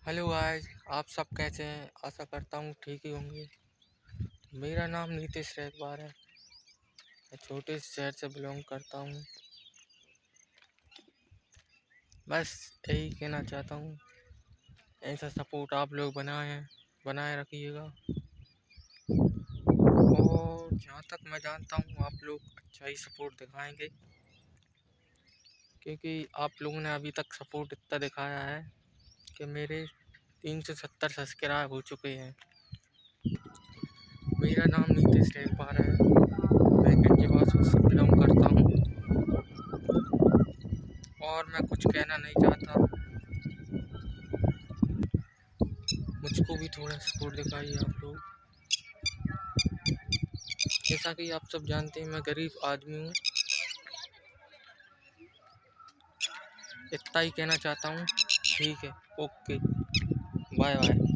Hello guys, आप सब कैसे हैं। आशा करता हूँ ठीक ही होंगे। मेरा नाम नीतीश रैकबार है। मैं छोटे शहर से बिलोंग करता हूँ। बस यही कहना चाहता हूँ, ऐसा सपोर्ट आप लोग बनाए रखिएगा। और जहाँ तक मैं जानता हूँ आप लोग अच्छा ही सपोर्ट दिखाएंगे, क्योंकि आप लोगों ने अभी तक सपोर्ट इतना दिखाया है कि मेरे 370 सब्सक्राइब हो चुके हैं। मेरा नाम नीतीश रैकबार है। मैं गंजवासू से बिलोंग करता हूँ और मैं कुछ कहना नहीं चाहता। मुझको भी थोड़ा सपोर्ट दिखाइए आप लोग। जैसा कि आप सब जानते हैं, मैं गरीब आदमी हूँ। इतना ही कहना चाहता हूँ। ठीक है, ओके, बाय बाय।